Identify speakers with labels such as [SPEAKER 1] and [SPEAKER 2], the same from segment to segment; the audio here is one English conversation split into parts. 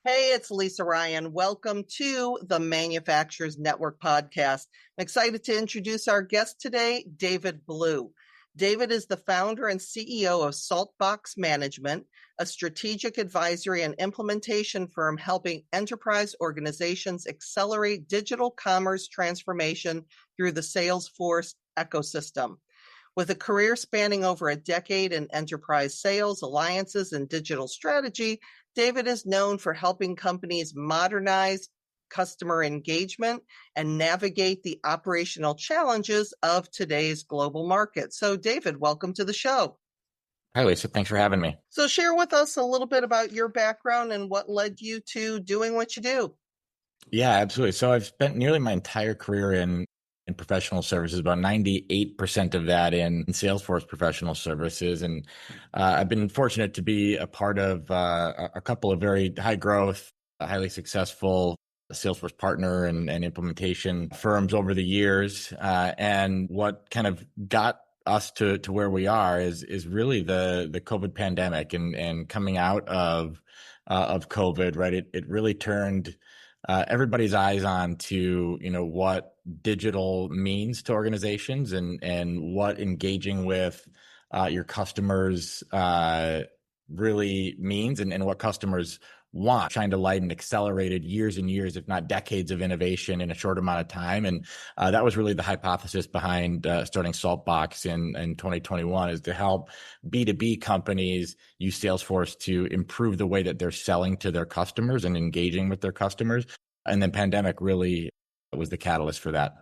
[SPEAKER 1] Hey, it's Lisa Ryan. Welcome to the Manufacturers Network podcast. I'm excited to introduce our guest today, David Blue. David is the founder and CEO of Saltbox Mgmt, a strategic advisory and implementation firm helping enterprise organizations accelerate digital commerce transformation through the Salesforce ecosystem. With a career spanning over a decade in enterprise sales, alliances, and digital strategy, David is known for helping companies modernize customer engagement and navigate the operational challenges of today's global market. So, David, welcome to the show.
[SPEAKER 2] Hi, Lisa. Thanks for having me.
[SPEAKER 1] So, share with us a little bit about your background and what led you to doing what you do.
[SPEAKER 2] Yeah, absolutely. So I've spent nearly my entire career in professional services, about 98% of that in Salesforce professional services. And I've been fortunate to be a part of a couple of very high growth, highly successful Salesforce partner and implementation firms over the years. And what kind of got us to where we are is really the COVID pandemic and coming out of COVID, right? It really turned everybody's eyes on to what digital means to organizations and what engaging with your customers really means and what customers want, trying to light and accelerated years and years, if not decades of innovation in a short amount of time. And that was really the hypothesis behind starting Saltbox in 2021, is to help B2B companies use Salesforce to improve the way that they're selling to their customers and engaging with their customers. And then pandemic really was the catalyst for that.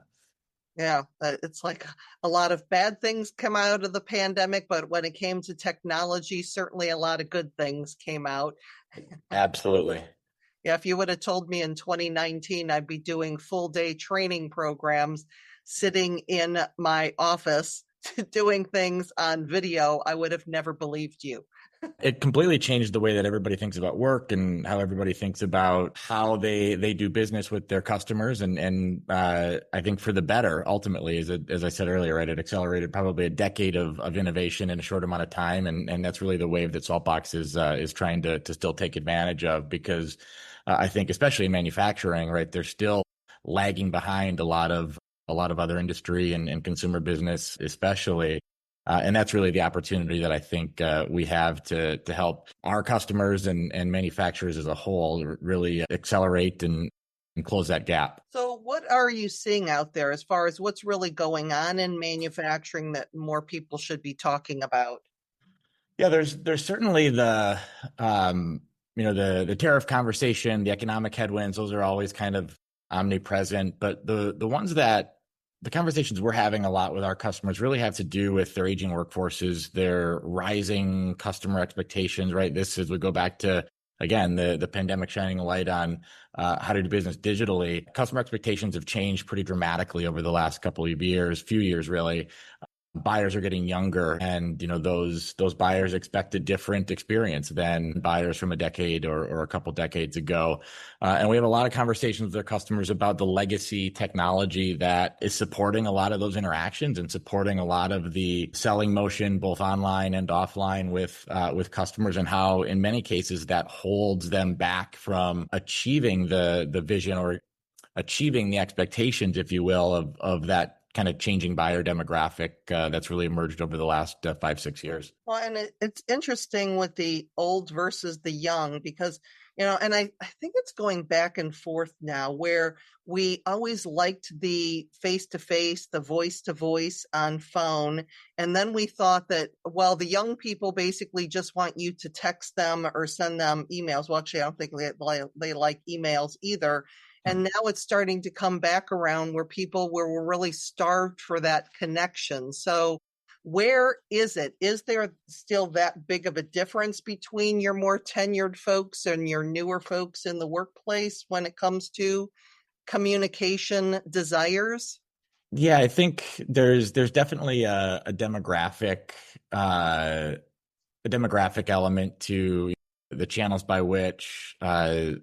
[SPEAKER 1] Yeah, it's like a lot of bad things come out of the pandemic, but when it came to technology, certainly a lot of good things came out.
[SPEAKER 2] Absolutely.
[SPEAKER 1] Yeah, if you would have told me in 2019 I'd be doing full day training programs, sitting in my office doing things on video, I would have never believed you.
[SPEAKER 2] It completely changed the way that everybody thinks about work and how everybody thinks about how they do business with their customers. And I think for the better, ultimately, as I said earlier, right, it accelerated probably a decade of innovation in a short amount of time. And that's really the wave that Saltbox is trying to still take advantage of, because I think, especially in manufacturing, right, they're still lagging behind a lot of other industry and consumer business, especially. And that's really the opportunity that I think we have to help our customers and manufacturers as a whole really accelerate and close that gap.
[SPEAKER 1] So what are you seeing out there as far as what's really going on in manufacturing that more people should be talking about?
[SPEAKER 2] Yeah, there's certainly the the tariff conversation, the economic headwinds. Those are always kind of omnipresent, but the ones that the conversations we're having a lot with our customers really have to do with their aging workforces, their rising customer expectations, right? This is, we go back to, again, the pandemic shining a light on how to do business digitally. Customer expectations have changed pretty dramatically over the last few years really. Buyers are getting younger, and those buyers expect a different experience than buyers from a decade or a couple decades ago. And we have a lot of conversations with our customers about the legacy technology that is supporting a lot of those interactions and supporting a lot of the selling motion, both online and offline, with customers, and how in many cases that holds them back from achieving the vision or achieving the expectations, if you will, of that kind of changing buyer demographic that's really emerged over the last 5-6 years.
[SPEAKER 1] Well, and it's interesting with the old versus the young, because, and I think it's going back and forth now, where we always liked the face-to-face, the voice-to-voice on phone. And then we thought that, well, the young people basically just want you to text them or send them emails. Well, actually, I don't think they like emails either. And now it's starting to come back around where people were really starved for that connection. So where is it? Is there still that big of a difference between your more tenured folks and your newer folks in the workplace when it comes to communication desires?
[SPEAKER 2] Yeah, I think there's definitely a demographic element to the channels by which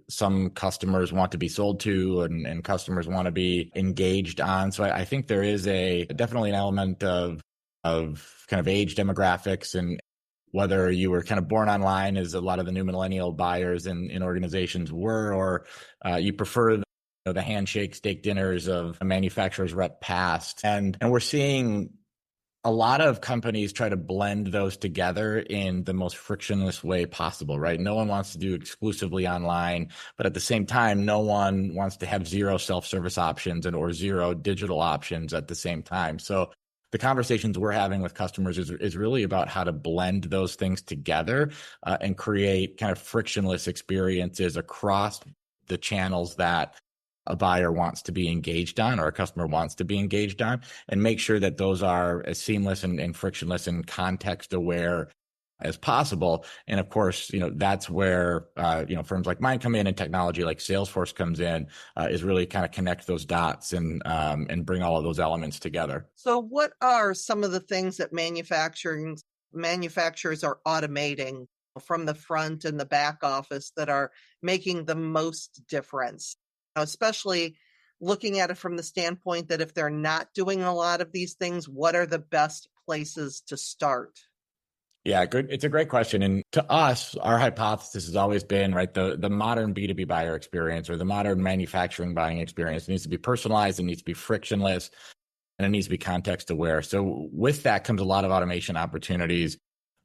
[SPEAKER 2] some customers want to be sold to and customers want to be engaged on. So I think there is definitely an element of kind of age demographics and whether you were kind of born online, as a lot of the new millennial buyers in organizations were, or you prefer the handshake steak dinners of a manufacturer's rep past. And we're seeing a lot of companies try to blend those together in the most frictionless way possible, right? No one wants to do exclusively online, but at the same time, no one wants to have zero self-service options or zero digital options at the same time. So the conversations we're having with customers is really about how to blend those things together and create kind of frictionless experiences across the channels that a buyer wants to be engaged on or a customer wants to be engaged on, and make sure that those are as seamless and frictionless and context aware as possible. And of course, that's where firms like mine come in, and technology like Salesforce comes in, is really kind of connect those dots and bring all of those elements together.
[SPEAKER 1] So what are some of the things that manufacturers are automating from the front and the back office that are making the most difference? Especially looking at it from the standpoint that if they're not doing a lot of these things, what are the best places to start?
[SPEAKER 2] Yeah, good. It's a great question. And to us, our hypothesis has always been, right, the modern B2B buyer experience or the modern manufacturing buying experience needs to be personalized, it needs to be frictionless, and it needs to be context aware. So with that comes a lot of automation opportunities,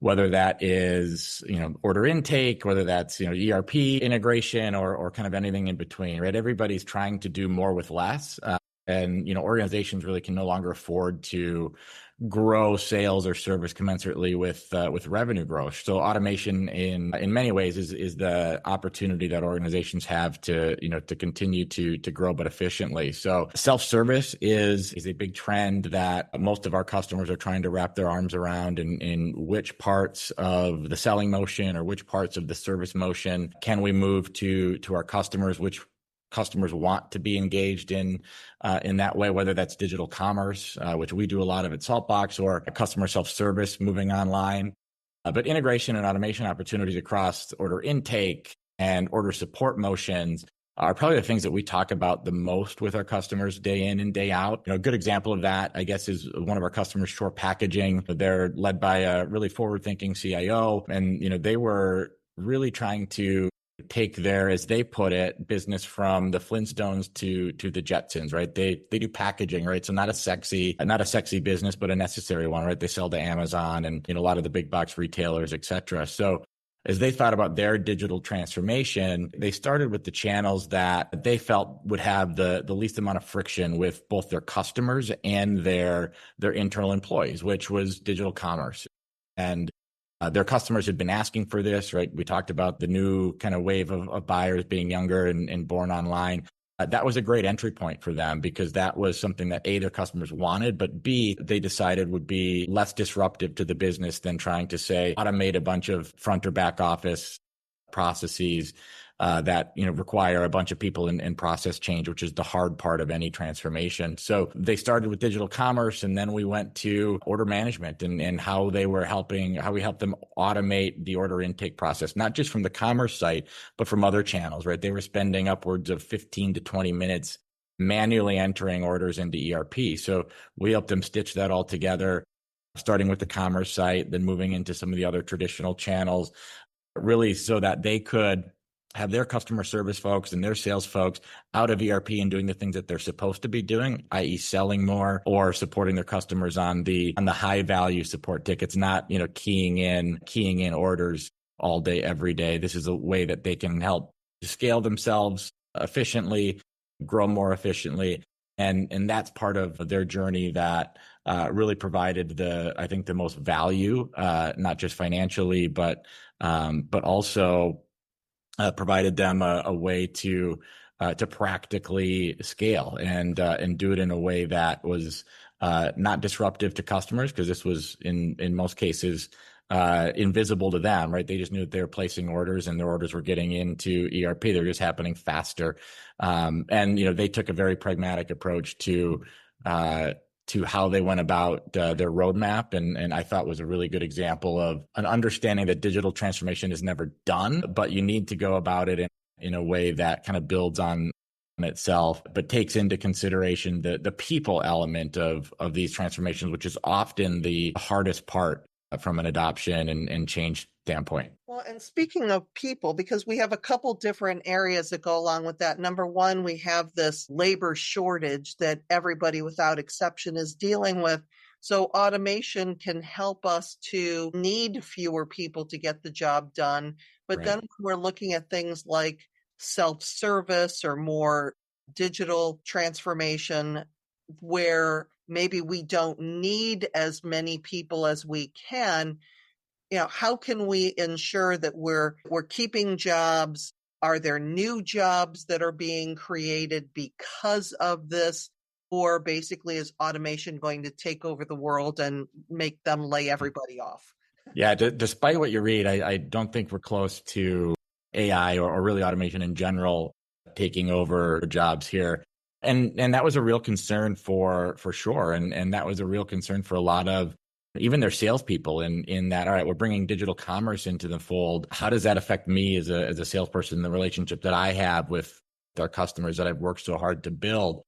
[SPEAKER 2] whether that is, order intake, whether that's, ERP integration or kind of anything in between, right? Everybody's trying to do more with less. And, organizations really can no longer afford to grow sales or service commensurately with revenue growth. So automation in many ways is the opportunity that organizations have to continue to grow, but efficiently. So self-service is a big trend that most of our customers are trying to wrap their arms around, in which parts of the selling motion or which parts of the service motion can we move to our customers, which customers want to be engaged in that way, whether that's digital commerce, which we do a lot of at Saltbox, or customer self-service moving online. But integration and automation opportunities across order intake and order support motions are probably the things that we talk about the most with our customers day in and day out. A good example of that, I guess, is one of our customers, Shore Packaging. They're led by a really forward-thinking CIO, and they were really trying to take their, as they put it, business from the Flintstones to the Jetsons, right? They do packaging, right? So not a sexy business, but a necessary one, right? They sell to Amazon and a lot of the big box retailers, et cetera. So as they thought about their digital transformation, they started with the channels that they felt would have the least amount of friction with both their customers and their internal employees, which was digital commerce. And their customers had been asking for this, right? We talked about the new kind of wave of buyers being younger and born online. That was a great entry point for them, because that was something that A, their customers wanted, but B, they decided would be less disruptive to the business than trying to, say, automate a bunch of front or back office processes that require a bunch of people and process change, which is the hard part of any transformation. So they started with digital commerce, and then we went to order management and how we helped them automate the order intake process, not just from the commerce site, but from other channels, right? They were spending upwards of 15 to 20 minutes manually entering orders into ERP. So we helped them stitch that all together, starting with the commerce site, then moving into some of the other traditional channels, really so that they could have their customer service folks and their sales folks out of ERP and doing the things that they're supposed to be doing, i.e. selling more or supporting their customers on the high value support tickets, not, keying in orders all day, every day. This is a way that they can help scale themselves efficiently, grow more efficiently. And that's part of their journey that really provided I think the most value, not just financially, but also provided them a way to practically scale and do it in a way that was not disruptive to customers, because this was in most cases invisible to them, right? They just knew that they were placing orders and their orders were getting into ERP. They're just happening faster. And they took a very pragmatic approach to how they went about their roadmap, and I thought was a really good example of an understanding that digital transformation is never done, but you need to go about it in a way that kind of builds on itself, but takes into consideration the people element of these transformations, which is often the hardest part from an adoption and change standpoint.
[SPEAKER 1] Well, and speaking of people, because we have a couple different areas that go along with that. Number one, we have this labor shortage that everybody without exception is dealing with. So automation can help us to need fewer people to get the job done. But then
[SPEAKER 2] Right.
[SPEAKER 1] we're looking at things like self-service or more digital transformation where maybe we don't need as many people as we can. How can we ensure that we're keeping jobs? Are there new jobs that are being created because of this? Or basically, is automation going to take over the world and make them lay everybody off?
[SPEAKER 2] Yeah, despite what you read, I don't think we're close to AI or really automation in general taking over jobs here. And that was a real concern for sure. And that was a real concern for a lot of even their salespeople in that, all right, we're bringing digital commerce into the fold. How does that affect me as a salesperson, the relationship that I have with our customers that I've worked so hard to build?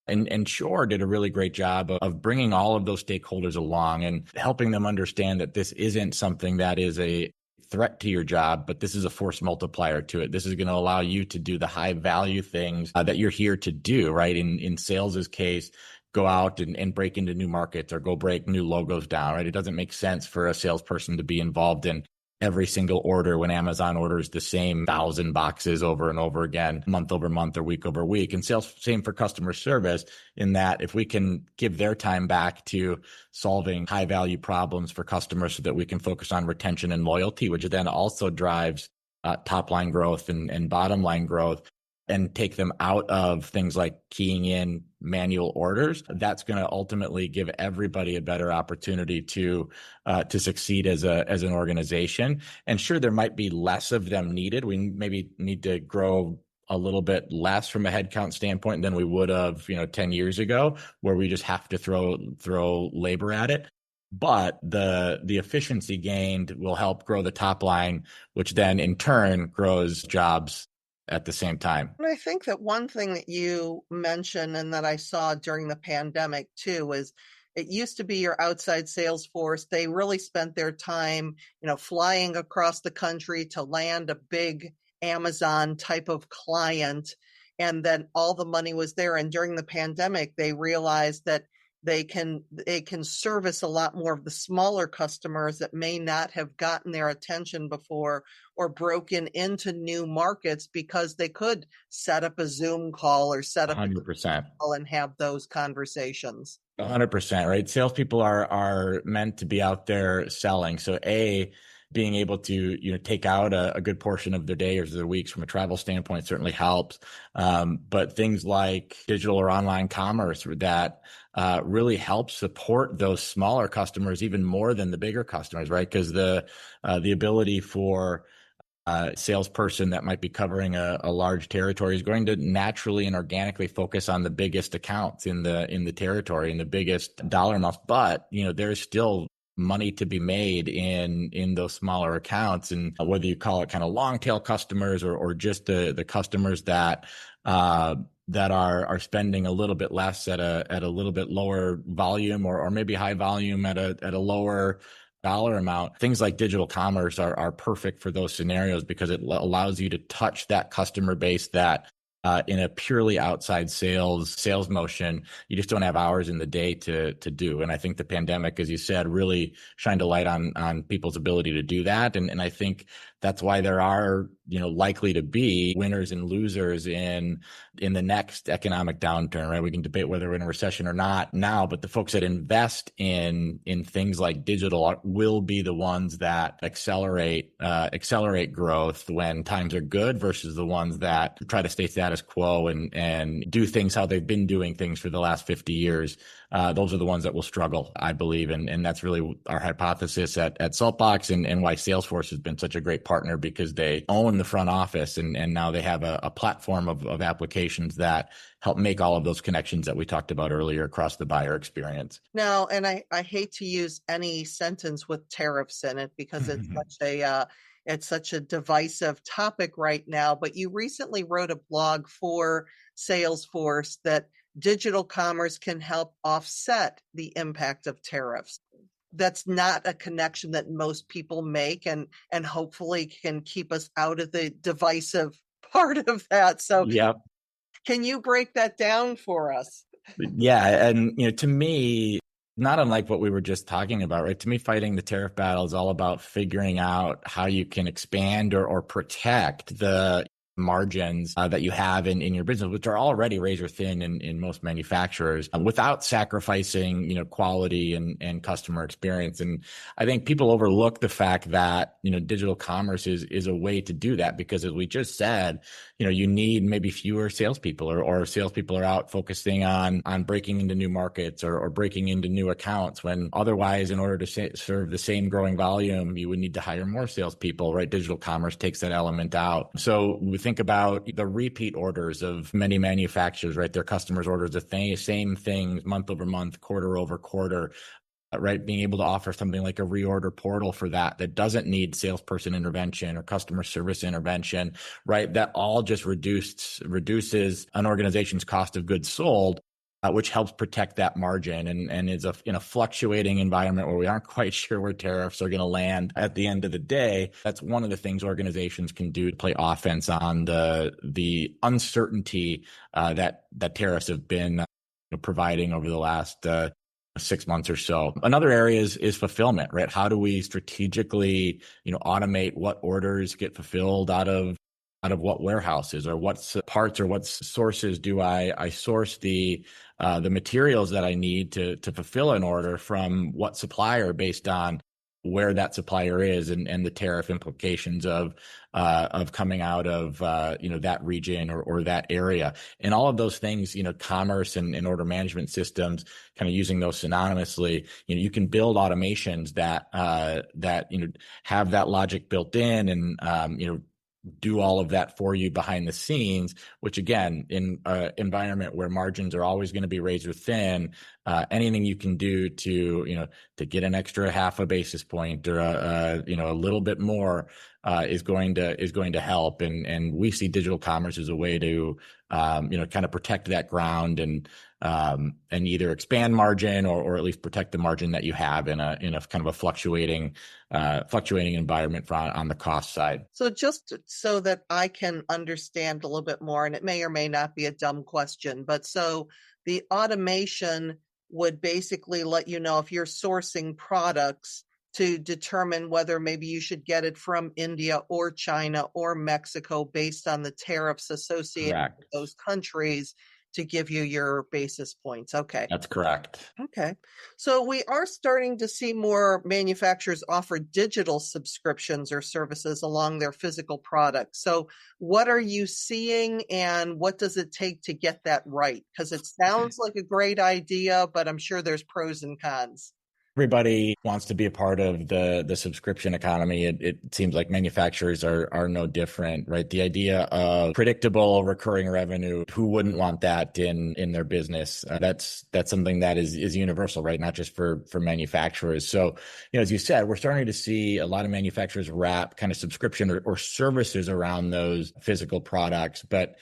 [SPEAKER 2] And Shore did a really great job of bringing all of those stakeholders along and helping them understand that this isn't something that is a threat to your job, but this is a force multiplier to it. This is going to allow you to do the high value things that you're here to do, right? In sales's case, go out and break into new markets or go break new logos down, right? It doesn't make sense for a salesperson to be involved in every single order when Amazon orders the same 1,000 boxes over and over again, month over month or week over week. And same for customer service, in that if we can give their time back to solving high value problems for customers so that we can focus on retention and loyalty, which then also drives top line growth and bottom line growth, and take them out of things like keying in manual orders, that's going to ultimately give everybody a better opportunity to succeed as an organization. And sure, there might be less of them needed. We maybe need to grow a little bit less from a headcount standpoint than we would have, 10 years ago, where we just have to throw labor at it. But the efficiency gained will help grow the top line, which then in turn grows jobs at the same time.
[SPEAKER 1] And I think that one thing that you mentioned and that I saw during the pandemic too is it used to be your outside sales force. They really spent their time, flying across the country to land a big Amazon type of client. And then all the money was there. And during the pandemic, they realized that they can service a lot more of the smaller customers that may not have gotten their attention before or broken into new markets because they could set up a Zoom call or set up a
[SPEAKER 2] 100%.
[SPEAKER 1] call and have those conversations.
[SPEAKER 2] 100%, right? Salespeople are meant to be out there selling. So being able to take out a good portion of their day or their weeks from a travel standpoint certainly helps. But things like digital or online commerce that really help support those smaller customers even more than the bigger customers, right? Because the ability for salesperson that might be covering a large territory is going to naturally and organically focus on the biggest accounts in the territory and the biggest dollar amounts. But there's still money to be made in those smaller accounts, and whether you call it kind of long tail customers or just the customers that are spending a little bit less at a little bit lower volume or maybe high volume at a lower dollar amount. Things like digital commerce are perfect for those scenarios because it allows you to touch that customer base that in a purely outside sales motion, you just don't have hours in the day to do. And I think the pandemic, as you said, really shined a light on people's ability to do that. And I think that's why there are, likely to be winners and losers in the next economic downturn, right? We can debate whether we're in a recession or not now, but the folks that invest in things like digital will be the ones that accelerate growth when times are good versus the ones that try to stay status quo and do things how they've been doing things for the last 50 years. Those are the ones that will struggle, I believe. And that's really our hypothesis at Saltbox and why Salesforce has been such a great partner, because they own the front office and now they have a platform of applications that help make all of those connections that we talked about earlier across the buyer experience.
[SPEAKER 1] Now, and I hate to use any sentence with tariffs in it because it's such a divisive topic right now, but you recently wrote a blog for Salesforce that digital commerce can help offset the impact of tariffs. that's not a connection that most people make, and hopefully can keep us out of the divisive part of that. So
[SPEAKER 2] Yep.
[SPEAKER 1] can you break that down for us?
[SPEAKER 2] Yeah. And, to me, not unlike what we were just talking about, right? To me, fighting the tariff battle is all about figuring out how you can expand or protect the margins that you have in your business, which are already razor thin in most manufacturers, without sacrificing, quality and customer experience. And I think people overlook the fact that, digital commerce is a way to do that, because as we just said, you need maybe fewer salespeople, or salespeople are out focusing on breaking into new markets or breaking into new accounts, when otherwise, in order to serve the same growing volume, you would need to hire more salespeople, right? Digital commerce takes that element out. So we think about the repeat orders of many manufacturers, right? Their customers order the same things month over month, quarter over quarter. Right, being able to offer something like a reorder portal for that doesn't need salesperson intervention or customer service intervention, right? That all just reduces an organization's cost of goods sold, which helps protect that margin, and is in a fluctuating environment where we aren't quite sure where tariffs are going to land at the end of the day. That's one of the things organizations can do to play offense on the uncertainty that tariffs have been providing over the last 6 months or so. Another area is fulfillment, right? How do we strategically, automate what orders get fulfilled out of what warehouses, or what parts or what sources do I source the materials that I need to fulfill an order from what supplier, based on where that supplier is, and the tariff implications of coming out of that region or that area, and all of those things. Commerce and order management systems, kind of using those synonymously. You can build automations that have that logic built in, and do all of that for you behind the scenes, which, again, in an environment where margins are always going to be razor thin, anything you can do to get an extra half a basis point, or a little bit more, is going to help. And we see digital commerce as a way to kind of protect that ground, and either expand margin, or at least protect the margin that you have in a kind of a fluctuating environment on the cost side.
[SPEAKER 1] So just so that I can understand a little bit more, and it may or may not be a dumb question, but so the automation would basically let you know if you're sourcing products, to determine whether maybe you should get it from India or China or Mexico based on the tariffs associated with
[SPEAKER 2] Correct.
[SPEAKER 1] those countries, to give you your basis points. Okay.
[SPEAKER 2] That's correct.
[SPEAKER 1] Okay. So we are starting to see more manufacturers offer digital subscriptions or services along their physical products. So what are you seeing, and what does it take to get that right? Because it sounds like a great idea, but I'm sure there's pros and cons.
[SPEAKER 2] Everybody wants to be a part of the subscription economy. It seems like manufacturers are no different, right? The idea of predictable recurring revenue, who wouldn't want that in their business? That's something that is universal, right? Not just for manufacturers. So, as you said, we're starting to see a lot of manufacturers wrap kind of subscription or services around those physical products, but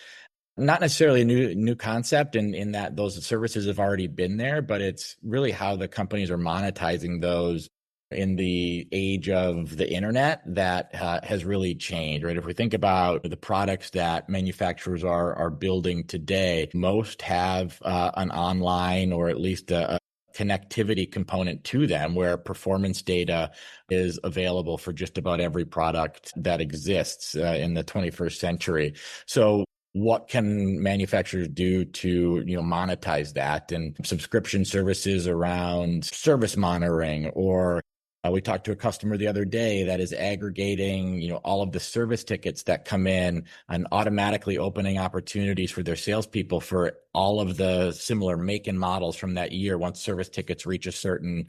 [SPEAKER 2] not necessarily a new concept in that those services have already been there, but it's really how the companies are monetizing those in the age of the internet that has really changed, right? If we think about the products that manufacturers are building today, most have an online, or at least a connectivity component to them, where performance data is available for just about every product that exists in the 21st century. So what can manufacturers do to monetize that? And subscription services around service monitoring, or we talked to a customer the other day that is aggregating all of the service tickets that come in, and automatically opening opportunities for their salespeople for all of the similar make and models from that year. Once service tickets reach a certain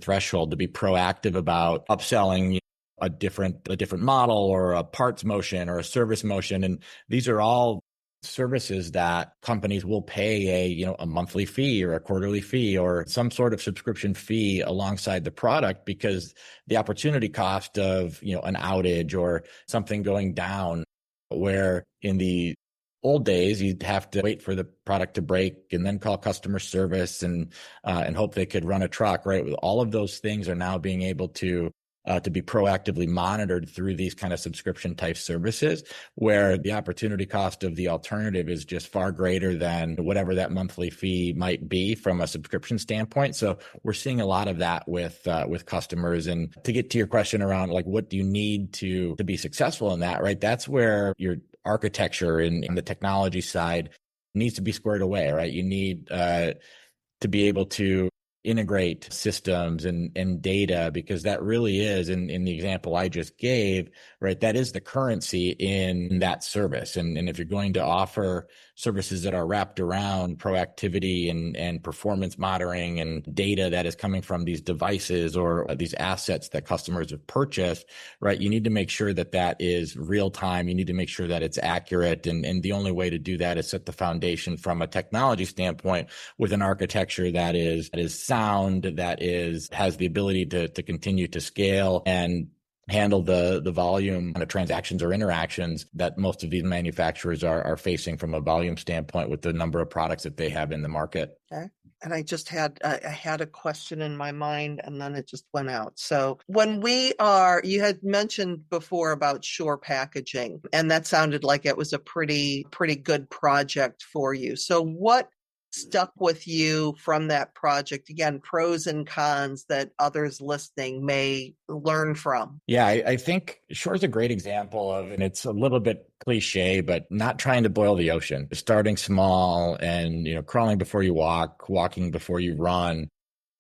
[SPEAKER 2] threshold, to be proactive about upselling a different model, or a parts motion, or a service motion. And these are all services that companies will pay a monthly fee, or a quarterly fee, or some sort of subscription fee alongside the product, because the opportunity cost of an outage or something going down, where in the old days, you'd have to wait for the product to break and then call customer service and hope they could run a truck, right? All of those things are now being able to be proactively monitored through these kind of subscription type services, where the opportunity cost of the alternative is just far greater than whatever that monthly fee might be from a subscription standpoint. So we're seeing a lot of that with customers. And to get to your question around like, what do you need to be successful in that, right? That's where your architecture in the technology side needs to be squared away, right? You need to be able to integrate systems and data, because that really is, in the example I just gave, right, that is the currency in that service. And if you're going to offer services that are wrapped around proactivity and performance monitoring and data that is coming from these devices or these assets that customers have purchased, right, you need to make sure that that is real time. You need to make sure that it's accurate. And the only way to do that is set the foundation from a technology standpoint with an architecture that is sound, that has the ability to continue to scale and handle the volume of transactions or interactions that most of these manufacturers are facing from a volume standpoint with the number of products that they have in the market.
[SPEAKER 1] Okay. And I just had a question in my mind and then it just went out. So when you had mentioned before about Shore packaging, and that sounded like it was a pretty good project for you. So what stuck with you from that project? Again, pros and cons that others listening may learn from.
[SPEAKER 2] Yeah, I think Shore is a great example of, and it's a little bit cliche, but not trying to boil the ocean. Starting small and, crawling before you walk, walking before you run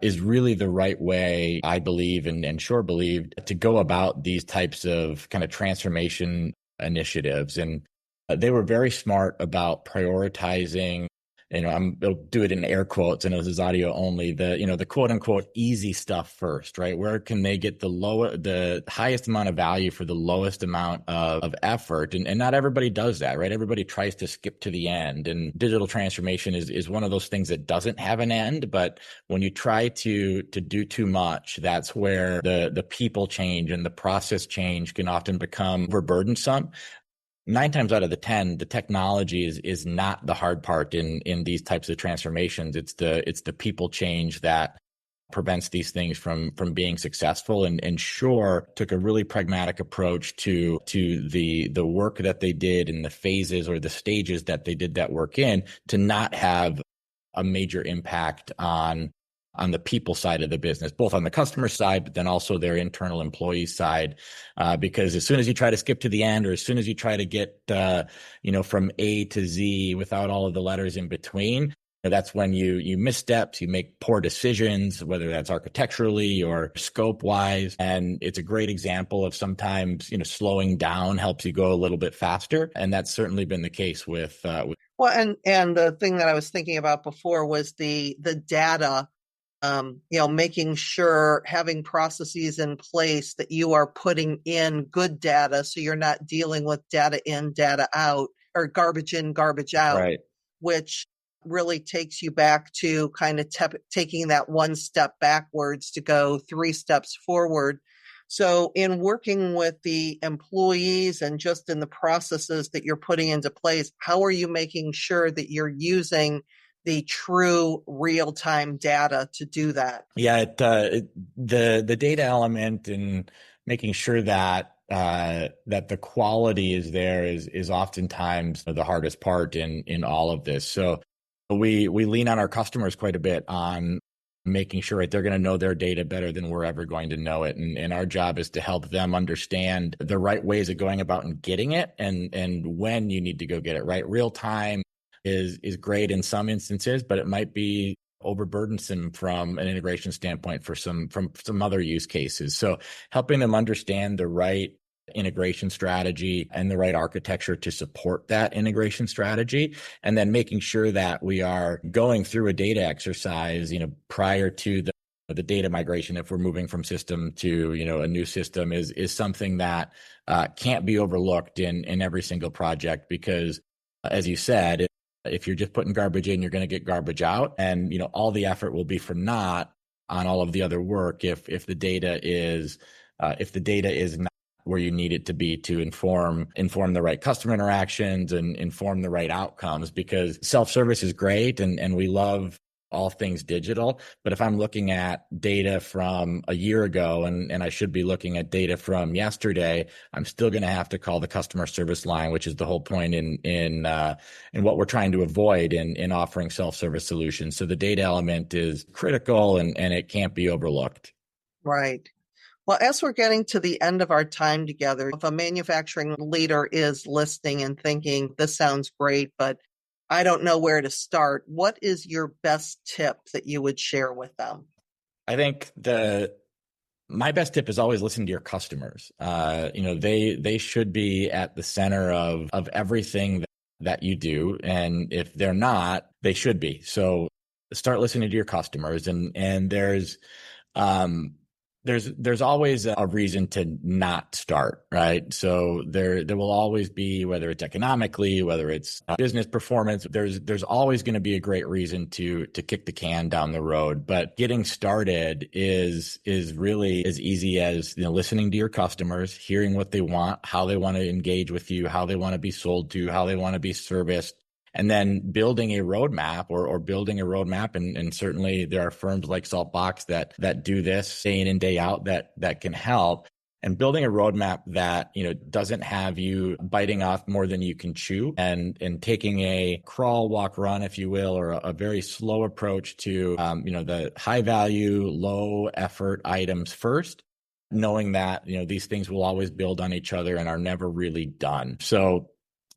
[SPEAKER 2] is really the right way, I believe, and Shore believed, to go about these types of kind of transformation initiatives. And they were very smart about prioritizing, I'll do it in air quotes. I know this is audio only. The quote unquote easy stuff first, right? Where can they get the highest amount of value for the lowest amount of effort? And not everybody does that, right? Everybody tries to skip to the end. And digital transformation is one of those things that doesn't have an end. But when you try to do too much, that's where the people change and the process change can often become overburdensome. 9 times out of the 10, the technology is not the hard part in these types of transformations. It's the people change that prevents these things from being successful. And Shore took a really pragmatic approach to the work that they did and the phases or the stages that they did that work in, to not have a major impact on the people side of the business, both on the customer side, but then also their internal employee side. Because as soon as you try to skip to the end, or as soon as you try to get, from A to Z without all of the letters in between, that's when you missteps, you make poor decisions, whether that's architecturally or scope wise. And it's a great example of sometimes, slowing down helps you go a little bit faster. And that's certainly been the case with.
[SPEAKER 1] Well, and the thing that I was thinking about before was the data. Making sure having processes in place that you are putting in good data, so you're not dealing with data in, data out, or garbage in, garbage out,
[SPEAKER 2] right,
[SPEAKER 1] which really takes you back to kind of taking that one step backwards to go 3 steps forward. So in working with the employees and just in the processes that you're putting into place, how are you making sure that you're using the true real-time data to do that?
[SPEAKER 2] Yeah, the data element and making sure that the quality is there is oftentimes the hardest part in all of this. So we lean on our customers quite a bit on making sure, right, they're going to know their data better than we're ever going to know it. And our job is to help them understand the right ways of going about and getting it, and when you need to go get it, right? Real time is great in some instances, but it might be overburdensome from an integration standpoint from some other use cases. So helping them understand the right integration strategy and the right architecture to support that integration strategy, and then making sure that we are going through a data exercise, prior to the data migration, if we're moving from system to, a new system, is something that can't be overlooked in every single project, because as you said, if you're just putting garbage in, you're going to get garbage out. And, all the effort will be for naught on all of the other work if the data is not where you need it to be to inform the right customer interactions and inform the right outcomes, because self-service is great and we love all things digital. But if I'm looking at data from a year ago and I should be looking at data from yesterday, I'm still going to have to call the customer service line, which is the whole point in what we're trying to avoid in offering self-service solutions. So the data element is critical and it can't be overlooked.
[SPEAKER 1] Right. Well, as we're getting to the end of our time together, if a manufacturing leader is listening and thinking, this sounds great, but I don't know where to start, what is your best tip that you would share with them?
[SPEAKER 2] I think my best tip is always listen to your customers. They should be at the center of everything that you do. And if they're not, they should be. So start listening to your customers, and there's always a reason to not start, right? So there will always be, whether it's economically, whether it's business performance, there's always going to be a great reason to kick the can down the road. But getting started is really as easy as, listening to your customers, hearing what they want, how they want to engage with you, how they want to be sold to, how they want to be serviced, and then building a roadmap or building a roadmap. And certainly there are firms like Saltbox that do this day in and day out that can help. And building a roadmap that, doesn't have you biting off more than you can chew, and taking a crawl, walk, run, if you will, or a very slow approach to, the high value, low effort items first, knowing that, these things will always build on each other and are never really done. So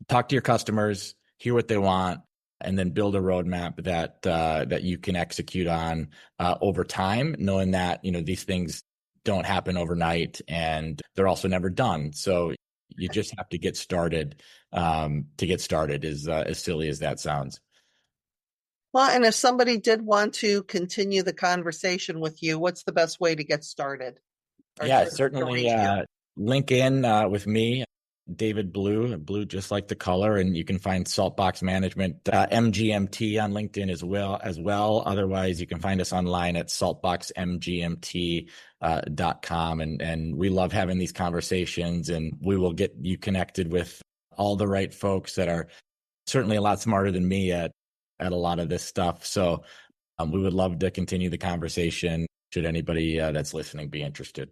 [SPEAKER 2] talk to your customers, hear what they want, and then build a roadmap that you can execute on over time, knowing that these things don't happen overnight and they're also never done. So you just have to get started. To get started, as silly as that sounds.
[SPEAKER 1] Well, and if somebody did want to continue the conversation with you, what's the best way to get started or
[SPEAKER 2] Yeah,
[SPEAKER 1] to
[SPEAKER 2] certainly
[SPEAKER 1] reach you?
[SPEAKER 2] link in with me, David Blue, just like the color, and you can find Saltbox Management MGMT on LinkedIn as well. Otherwise, you can find us online at saltboxmgmt.com, and we love having these conversations, and we will get you connected with all the right folks that are certainly a lot smarter than me at a lot of this stuff. So we would love to continue the conversation should anybody that's listening be interested.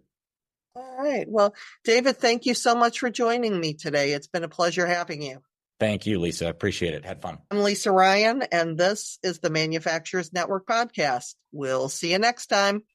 [SPEAKER 1] All right. Well, David, thank you so much for joining me today. It's been a pleasure having you.
[SPEAKER 2] Thank you, Lisa. Appreciate it. Had fun.
[SPEAKER 1] I'm Lisa Ryan, and this is the Manufacturers Network podcast. We'll see you next time.